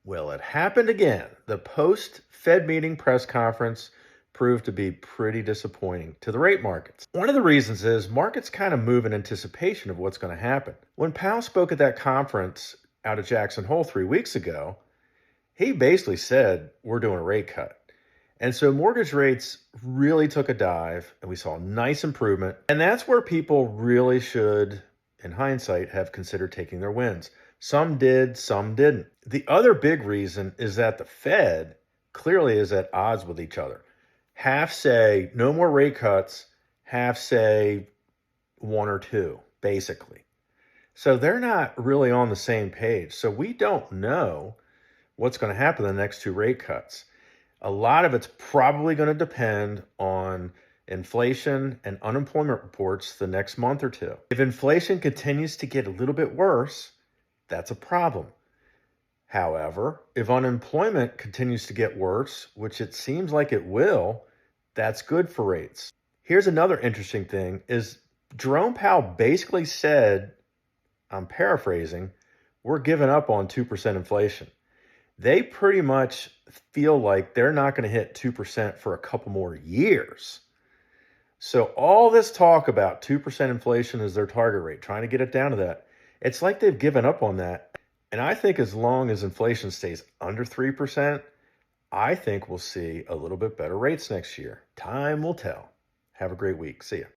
Well, it happened again. The post Fed meeting press conference proved to be pretty disappointing to the rate markets. One of the reasons is markets kind of move in anticipation of what's going to happen. When Powell spoke at that conference out of Jackson Hole 3 weeks ago, he basically said, we're doing a rate cut. And so mortgage rates really took a dive and we saw a nice improvement. And that's where people really should, in hindsight, have considered taking their wins. Some did, some didn't. The other big reason is that the Fed clearly is at odds with each other. Half say no more rate cuts, half say one or two, basically. So they're not really on the same page. So we don't know what's going to happen in the next two rate cuts. A lot of it's probably going to depend on inflation and unemployment reports the next month or two. If inflation continues to get a little bit worse, that's a problem. However, if unemployment continues to get worse, which it seems like it will, that's good for rates. Here's another interesting thing is Jerome Powell basically said, I'm paraphrasing, we're giving up on 2% inflation. They pretty much feel like they're not going to hit 2% for a couple more years. So all this talk about 2% inflation as their target rate, trying to get it down to that, it's like they've given up on that. And I think as long as inflation stays under 3%, I think we'll see a little bit better rates next year. Time will tell. Have a great week. See ya.